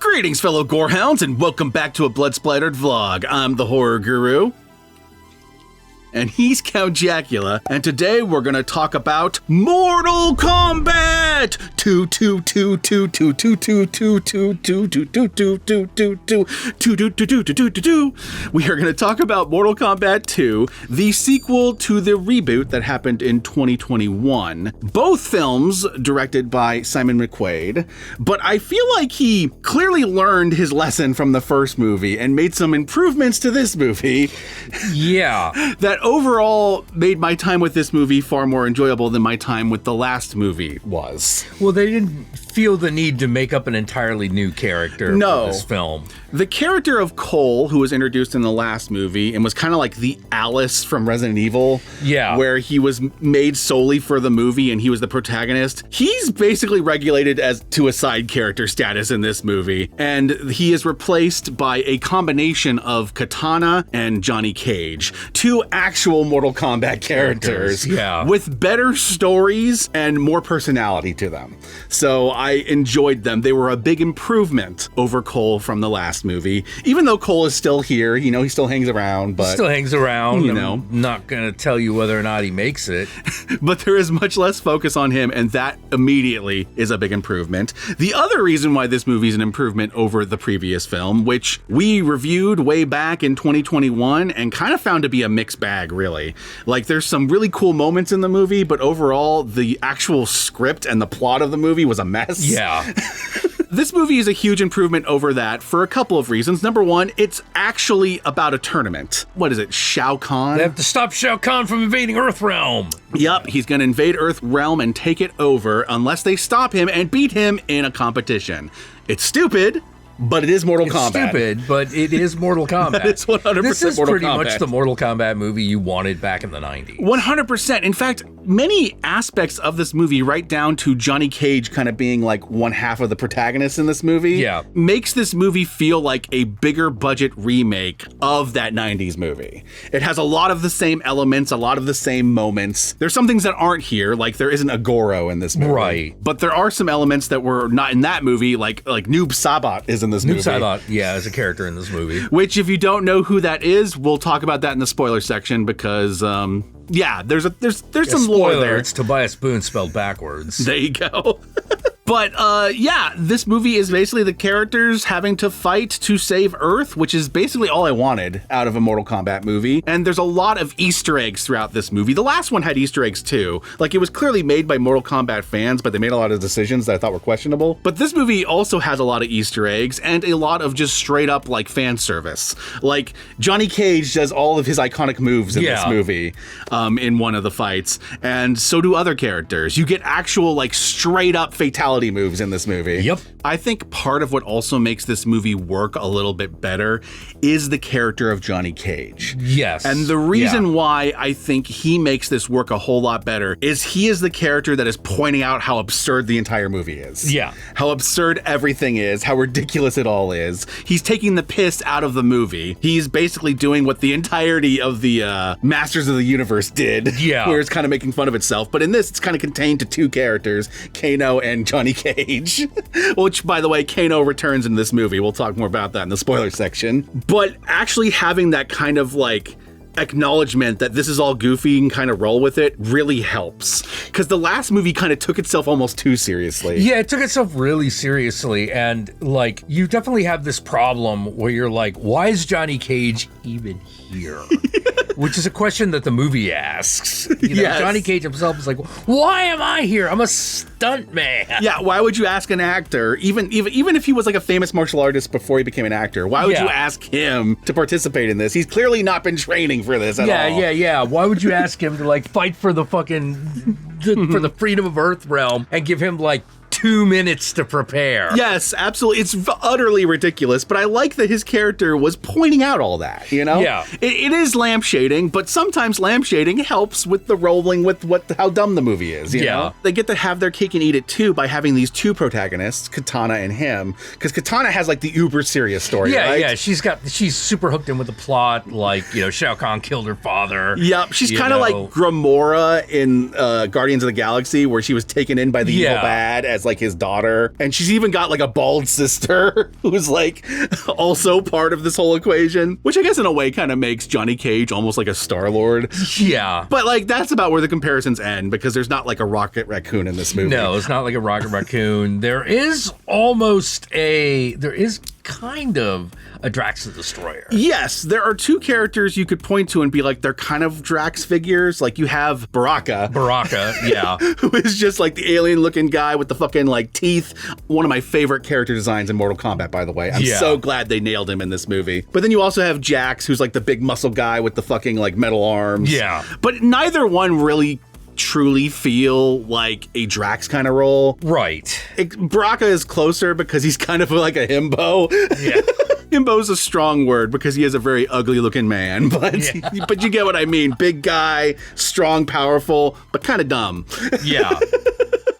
Greetings, fellow Gorehounds, and welcome back to a Blood Splattered vlog. I'm the Horror Guru. And he's Count Jackula, and today we're gonna talk about Mortal Kombat 2. We are gonna talk about Mortal Kombat 2, the sequel to the reboot that happened in 2021. Both films directed by Simon McQuoid, but I feel like he clearly learned his lesson from the first movie and made some improvements to this movie. Yeah. That overall made my time with this movie far more enjoyable than my time with the last movie was. Well, they didn't feel the need to make up an entirely new character for this film. The character of Cole, who was introduced in the last movie and was kind of like the Alice from Resident Evil, where he was made solely for the movie and he was the protagonist, he's basically regulated as to a side character status in this movie. And he is replaced by a combination of Katana and Johnny Cage, two actual Mortal Kombat characters with better stories and more personality to them. So I enjoyed them. They were a big improvement over Cole from the last movie, even though Cole is still here. You know, he still hangs around, but still hangs around. You know, I'm not gonna tell you whether or not he makes it. But there is much less focus on him, and that immediately is a big improvement. The other reason why this movie is an improvement over the previous film, which we reviewed way back in 2021 and kind of found to be a mixed bag, really. Like, there's some really cool moments in the movie, but overall the actual script and the plot of the movie was a mess. Yeah. This movie is a huge improvement over that for a couple of reasons. Number one, it's actually about a tournament. What is it, Shao Kahn? They have to stop Shao Kahn from invading Earthrealm. Yep, he's gonna invade Earthrealm and take it over unless they stop him and beat him in a competition. It's stupid, but it is Mortal Kombat. It's stupid, but it is Mortal Kombat. It's 100% Mortal Kombat. This is pretty much the Mortal Kombat movie you wanted back in the 90s. 100%. In fact, many aspects of this movie, right down to Johnny Cage kind of being like one half of the protagonist in this movie, makes this movie feel like a bigger budget remake of that 90s movie. It has a lot of the same elements, a lot of the same moments. There's some things that aren't here, like there isn't a Goro in this movie. Right. But there are some elements that were not in that movie, like Noob Saibot is in this movie. Noob Saibot, is a character in this movie. Which, if you don't know who that is, we'll talk about that in the spoiler section because, there's some lore there. It's Tobias Boon spelled backwards. There you go. But, this movie is basically the characters having to fight to save Earth, which is basically all I wanted out of a Mortal Kombat movie. And there's a lot of Easter eggs throughout this movie. The last one had Easter eggs too. Like, it was clearly made by Mortal Kombat fans, but they made a lot of decisions that I thought were questionable. But this movie also has a lot of Easter eggs and a lot of just straight up, like, fan service. Like, Johnny Cage does all of his iconic moves in this movie, in one of the fights. And so do other characters. You get actual, like, straight up fatality moves in this movie. Yep. I think part of what also makes this movie work a little bit better is the character of Johnny Cage. Yes. And the reason why I think he makes this work a whole lot better is he is the character that is pointing out how absurd the entire movie is. Yeah. How absurd everything is, how ridiculous it all is. He's taking the piss out of the movie. He's basically doing what the entirety of the Masters of the Universe did. Yeah. Where it's kind of making fun of itself. But in this, it's kind of contained to two characters, Kano and Johnny Cage. Which, by the way, Kano returns in this movie. We'll talk more about that in the spoiler section. But actually having that kind of like acknowledgement that this is all goofy and kind of roll with it really helps, because the last movie kind of took itself almost too seriously. Yeah, it took itself really seriously, and like you definitely have this problem where you're like, why is Johnny Cage even here? Which is a question that the movie asks. You know, Johnny Cage himself is like, why am I here? I'm a stunt man. Yeah, why would you ask an actor, even if he was like a famous martial artist before he became an actor, why would you ask him to participate in this? He's clearly not been training for this at all. Yeah. Why would you ask him to like fight for the fucking for the freedom of Earthrealm and give him like 2 minutes to prepare? Yes, absolutely. It's utterly ridiculous, but I like that his character was pointing out all that, you know? Yeah. It is lampshading, but sometimes lampshading helps with the rolling with how dumb the movie is, you know? They get to have their cake and eat it too by having these two protagonists, Katana and him, because Katana has like the uber serious story, right? Yeah, she's super hooked in with the plot, like, you know, Shao Kahn killed her father. Yep, she's kind of like Gamora in Guardians of the Galaxy, where she was taken in by the evil bad as like like his daughter. And she's even got like a bald sister who's like also part of this whole equation, which I guess in a way kind of makes Johnny Cage almost like a Star-Lord. Yeah. But like that's about where the comparisons end, because there's not like a Rocket Raccoon in this movie. No, it's not like a Rocket Raccoon. There is kind of a Drax the Destroyer. Yes, there are two characters you could point to and be like, they're kind of Drax figures. Like you have Baraka, yeah. who is just like the alien-looking guy with the fucking like teeth. One of my favorite character designs in Mortal Kombat, by the way. I'm so glad they nailed him in this movie. But then you also have Jax, who's like the big muscle guy with the fucking like metal arms. Yeah. But neither one really truly feel like a Drax kind of role. Right. Baraka is closer because he's kind of like a himbo. Yeah. Himbo's a strong word because he is a very ugly looking man, but you get what I mean. Big guy, strong, powerful, but kind of dumb. Yeah.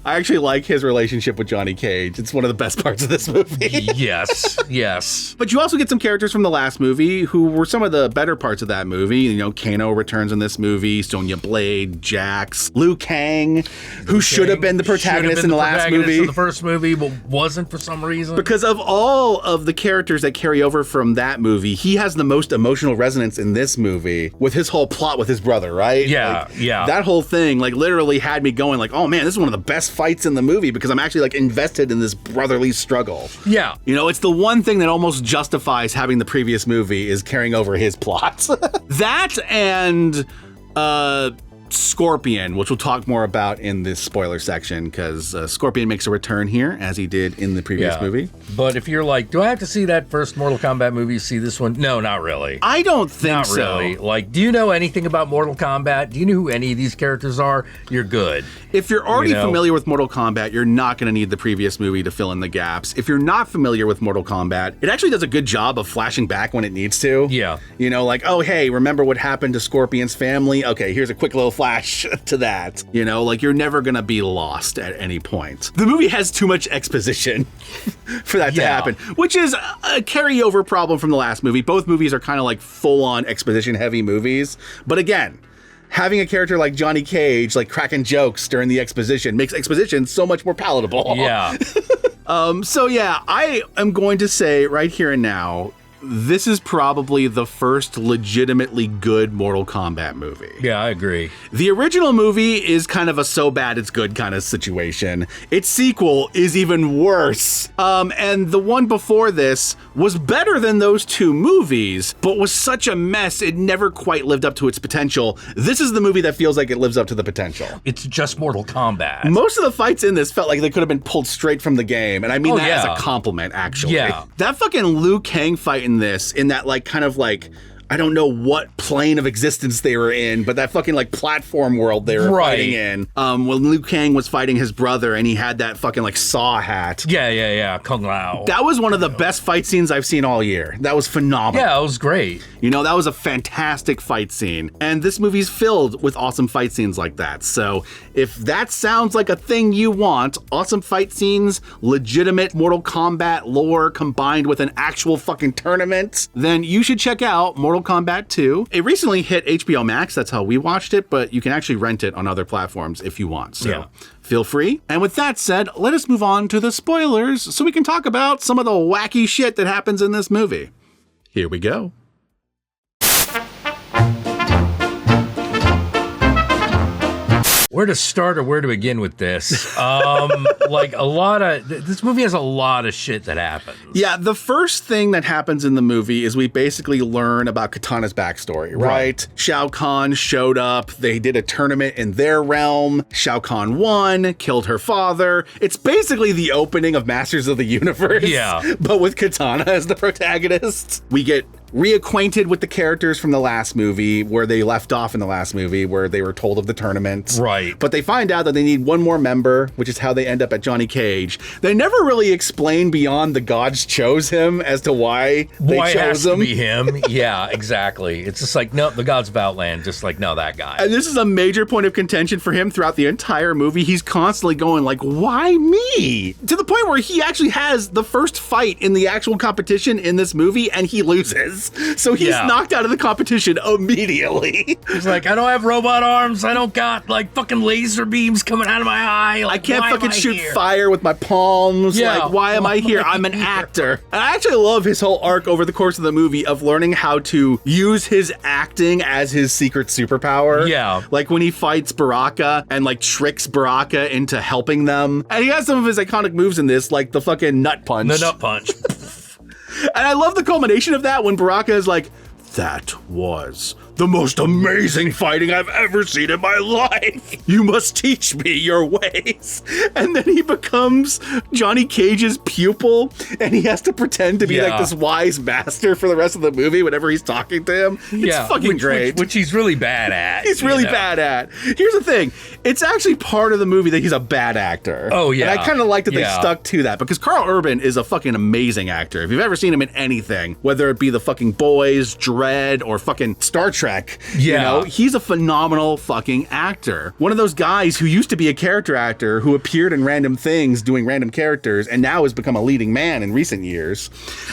I actually like his relationship with Johnny Cage. It's one of the best parts of this movie. Yes. But you also get some characters from the last movie who were some of the better parts of that movie. You know, Kano returns in this movie, Sonya Blade, Jax, Liu Kang, who should have been the protagonist in the last movie. In the first movie, but wasn't for some reason. Because of all of the characters that carry over from that movie, he has the most emotional resonance in this movie with his whole plot with his brother, right? Yeah, like, that whole thing like literally had me going like, oh man, this is one of the best fights in the movie because I'm actually like invested in this brotherly struggle. Yeah. You know, it's the one thing that almost justifies having the previous movie is carrying over his plot. That and Scorpion, which we'll talk more about in this spoiler section, because Scorpion makes a return here, as he did in the previous movie. But if you're like, do I have to see that first Mortal Kombat movie to see this one? No, not really. I don't think so. Not really. Like, do you know anything about Mortal Kombat? Do you know who any of these characters are? You're good. If you're already familiar with Mortal Kombat, you're not going to need the previous movie to fill in the gaps. If you're not familiar with Mortal Kombat, it actually does a good job of flashing back when it needs to. Yeah. You know, like, oh, hey, remember what happened to Scorpion's family? Okay, here's a quick little flash to that. You know, like you're never going to be lost at any point. The movie has too much exposition for that to happen, which is a carryover problem from the last movie. Both movies are kind of like full-on exposition-heavy movies. But again, having a character like Johnny Cage, like cracking jokes during the exposition, makes exposition so much more palatable. Yeah. So yeah, I am going to say right here and now, this is probably the first legitimately good Mortal Kombat movie. Yeah, I agree. The original movie is kind of a so bad it's good kind of situation. Its sequel is even worse. And the one before this was better than those two movies, but was such a mess it never quite lived up to its potential. This is the movie that feels like it lives up to the potential. It's just Mortal Kombat. Most of the fights in this felt like they could have been pulled straight from the game, and I mean that as a compliment, actually. Yeah. That fucking Liu Kang fight in this, in that like kind of like, I don't know what plane of existence they were in, but that fucking like platform world they were fighting in. When Liu Kang was fighting his brother and he had that fucking like saw hat. Yeah. Kung Lao. That was one of the best fight scenes I've seen all year. That was phenomenal. Yeah, it was great. You know, that was a fantastic fight scene. And this movie's filled with awesome fight scenes like that. So if that sounds like a thing you want, awesome fight scenes, legitimate Mortal Kombat lore combined with an actual fucking tournament, then you should check out Mortal Kombat 2. It recently hit HBO Max. That's how we watched it, but you can actually rent it on other platforms if you want. So feel free. And with that said, let us move on to the spoilers so we can talk about some of the wacky shit that happens in this movie. Here we go. Where to start or where to begin with this? Like this movie has a lot of shit that happens. Yeah, the first thing that happens in the movie is we basically learn about Katana's backstory, right? Shao Kahn showed up. They did a tournament in their realm. Shao Kahn won, killed her father. It's basically the opening of Masters of the Universe. Yeah. But with Katana as the protagonist. We get reacquainted with the characters from the last movie, where they left off in the last movie, where they were told of the tournament. Right. But they find out that they need one more member, which is how they end up at Johnny Cage. They never really explain beyond the gods chose him as to why they chose it has him. To be him. Yeah, exactly. It's just like, no, the gods of Outland, just like, no, that guy. And this is a major point of contention for him throughout the entire movie. He's constantly going like, why me? To the point where he actually has the first fight in the actual competition in this movie and he loses. does. So he's knocked out of the competition immediately. He's like, I don't have robot arms. I don't got like fucking laser beams coming out of my eye. Like, I can't fucking shoot fire with my palms. Yeah. Like, why am I here? I'm an actor. And I actually love his whole arc over the course of the movie of learning how to use his acting as his secret superpower. Yeah. Like when he fights Baraka and like tricks Baraka into helping them. And he has some of his iconic moves in this, like the fucking nut punch. The nut punch. And I love the culmination of that when Baraka is like, that was the most amazing fighting I've ever seen in my life. You must teach me your ways. And then he becomes Johnny Cage's pupil, and he has to pretend to be like this wise master for the rest of the movie whenever he's talking to him. It's fucking great. Which he's really bad at. He's really bad at. Here's the thing. It's actually part of the movie that he's a bad actor. Oh, yeah. And I kind of like that they stuck to that, because Karl Urban is a fucking amazing actor. If you've ever seen him in anything, whether it be The fucking Boys, Dread, or fucking Star Trek, you know, he's a phenomenal fucking actor. One of those guys who used to be a character actor who appeared in random things doing random characters and now has become a leading man in recent years.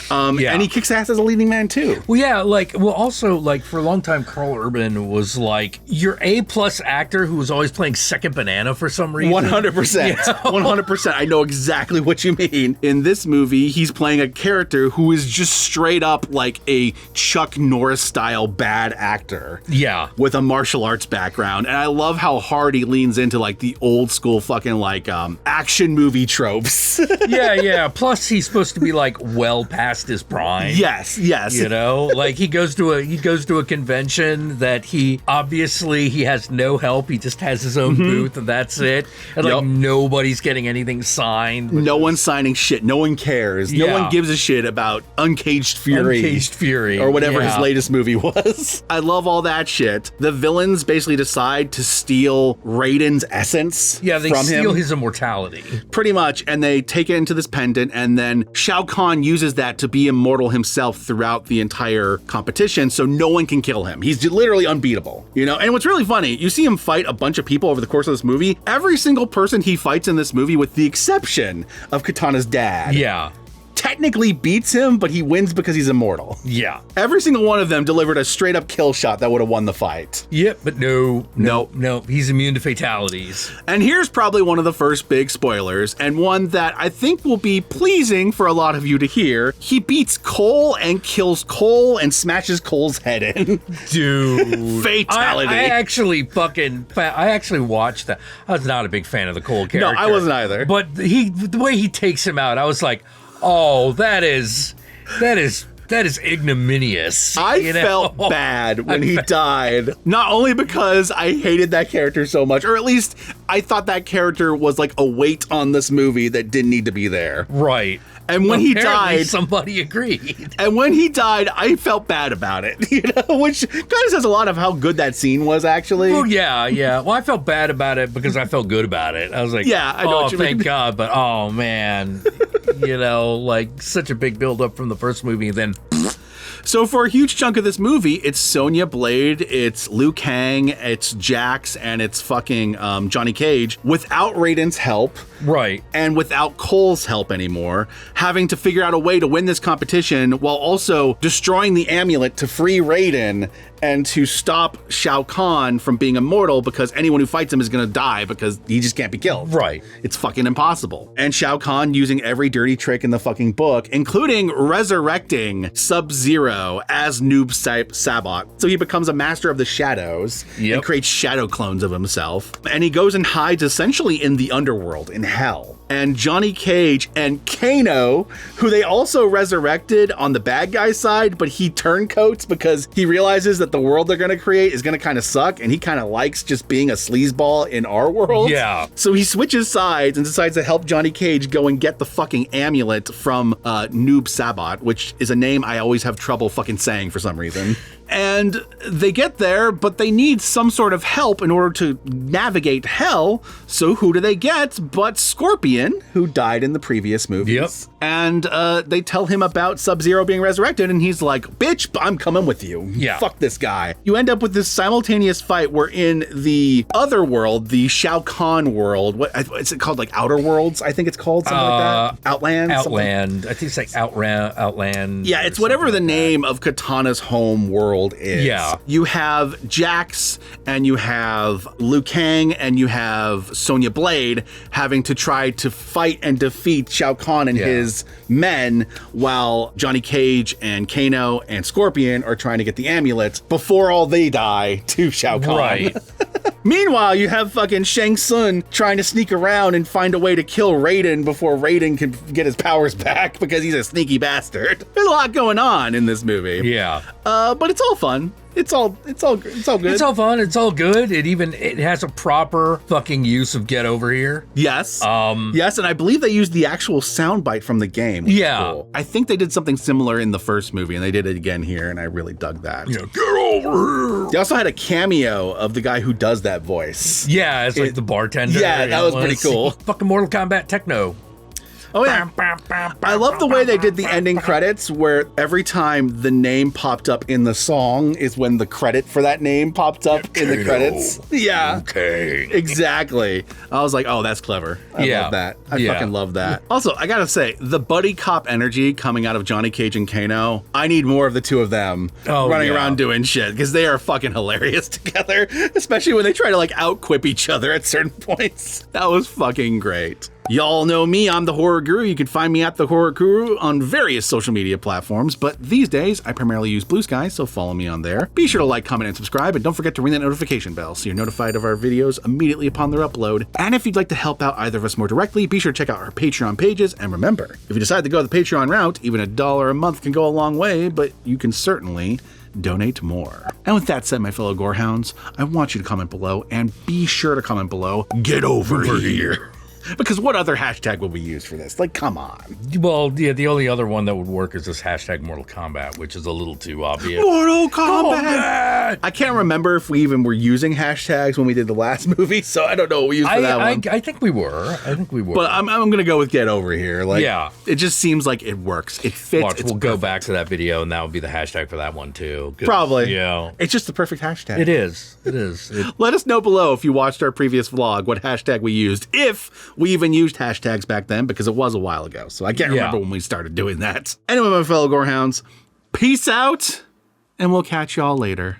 And he kicks ass as a leading man too. Well, also for a long time, Karl Urban was like your A-plus actor who was always playing second banana for some reason. 100%. 100%. I know exactly what you mean. In this movie, he's playing a character who is just straight up like a Chuck Norris style bad actor. Yeah. With a martial arts background. And I love how hard he leans into like the old school fucking like action movie tropes. Yeah. Plus he's supposed to be like well past his prime. Yes. You know, like he goes to a convention that he has no help. He just has his own booth and that's it. And like nobody's getting anything signed. No one's signing shit. No one cares. No one gives a shit about Uncaged Fury. Or whatever his latest movie was. I love all that shit. The villains basically decide to steal Raiden's essence from him. Yeah, they steal his immortality. Pretty much, and they take it into this pendant, and then Shao Kahn uses that to be immortal himself throughout the entire competition, so no one can kill him. He's literally unbeatable, you know? And what's really funny, you see him fight a bunch of people over the course of this movie. Every single person he fights in this movie, with the exception of Katana's dad, technically beats him, but he wins because he's immortal. Yeah. Every single one of them delivered a straight up kill shot that would have won the fight. Yep, but no, he's immune to fatalities. And here's probably one of the first big spoilers, and one that I think will be pleasing for a lot of you to hear. He beats Cole and kills Cole and smashes Cole's head in. Dude. Fatality. I actually watched that. I was not a big fan of the Cole character. No, I wasn't either. But the way he takes him out, I was like, oh, that is ignominious. I felt bad when he died. Not only because I hated that character so much, or at least I thought that character was like a weight on this movie that didn't need to be there. Right. And when he died, somebody agreed. And when he died, I felt bad about it, you know, which kind of says a lot of how good that scene was, actually. Oh, yeah. Well, I felt bad about it because I felt good about it. I was like, I know what you thank mean. God, but oh man, you know, like such a big build up from the first movie, and then. So for a huge chunk of this movie, it's Sonya Blade, it's Liu Kang, it's Jax, and it's fucking Johnny Cage without Raiden's help. Right. And without Cole's help anymore, having to figure out a way to win this competition while also destroying the amulet to free Raiden and to stop Shao Kahn from being immortal, because anyone who fights him is going to die because he just can't be killed. Right. It's fucking impossible. And Shao Kahn using every dirty trick in the fucking book, including resurrecting Sub-Zero as Noob Saibot. So he becomes a master of the shadows and creates shadow clones of himself. And he goes and hides essentially in the underworld, in hell. And Johnny Cage and Kano, who they also resurrected on the bad guy side, but he turncoats because he realizes that the world they're going to create is going to kind of suck, and he kind of likes just being a sleazeball in our world. Yeah. So he switches sides and decides to help Johnny Cage go and get the fucking amulet from Noob Saibot, which is a name I always have trouble fucking saying for some reason. And they get there, but they need some sort of help in order to navigate hell. So who do they get but Scorpion, who died in the previous movies? Yep. And they tell him about Sub-Zero being resurrected, and he's like, bitch, I'm coming with you. Yeah. Fuck this guy. You end up with this simultaneous fight where in the other world, the Shao Kahn world, what's it called? Like Outer Worlds, I think it's called, something like that? Outland? Outland. I think it's like Outland. Yeah, it's whatever the name name of Katana's home world is. Yeah. You have Jax, and you have Liu Kang, and you have Sonya Blade having to try to fight and defeat Shao Kahn and his men, while Johnny Cage and Kano and Scorpion are trying to get the amulets before all they die to Shao Kahn. Right. Meanwhile, you have fucking Shang Tsung trying to sneak around and find a way to kill Raiden before Raiden can get his powers back because he's a sneaky bastard. There's a lot going on in this movie. Yeah. But it's all fun. It's all good. It's all fun. It's all good. It has a proper fucking use of Get Over Here. Yes. Yes, and I believe they used the actual soundbite from the game. Yeah. Cool. I think they did something similar in the first movie, and they did it again here, and I really dug that. Yeah, get over here. They also had a cameo of the guy who does that voice. Yeah, it's like the bartender. Yeah, that was pretty cool. Fucking Mortal Kombat techno. Oh, yeah. I love the way they did the ending credits, where every time the name popped up in the song is when the credit for that name popped up in the credits. Yeah. Okay. Exactly. I was like, oh, that's clever. I love that. I fucking love that. Also, I gotta say, the buddy cop energy coming out of Johnny Cage and Kano, I need more of the two of them running around doing shit, because they are fucking hilarious together, especially when they try to like out-quip each other at certain points. That was fucking great. Y'all know me, I'm the Horror Guru. You can find me at the Horror Guru on various social media platforms, but these days I primarily use Blue Sky, so follow me on there. Be sure to like, comment, and subscribe, and don't forget to ring that notification bell so you're notified of our videos immediately upon their upload. And if you'd like to help out either of us more directly, be sure to check out our Patreon pages, and remember, if you decide to go the Patreon route, even $1 a month can go a long way, but you can certainly donate more. And with that said, my fellow Gorehounds, I want you to comment below, and be sure to comment below, get over here. Because what other hashtag will we use for this? Like, come on. Well, yeah, the only other one that would work is this hashtag Mortal Kombat, which is a little too obvious. Mortal Kombat! I can't remember if we even were using hashtags when we did the last movie, so I don't know what we used for that one. I think we were. But I'm going to go with Get Over Here. Like, yeah. It just seems like it works. It fits. Watch, we'll go back to that video, and that would be the hashtag for that one, too. Probably. Yeah. It's just the perfect hashtag. It is. Let us know below if you watched our previous vlog what hashtag we used, if we even used hashtags back then, because it was a while ago, so I can't remember when we started doing that. Anyway, my fellow Gorehounds, peace out, and we'll catch y'all later.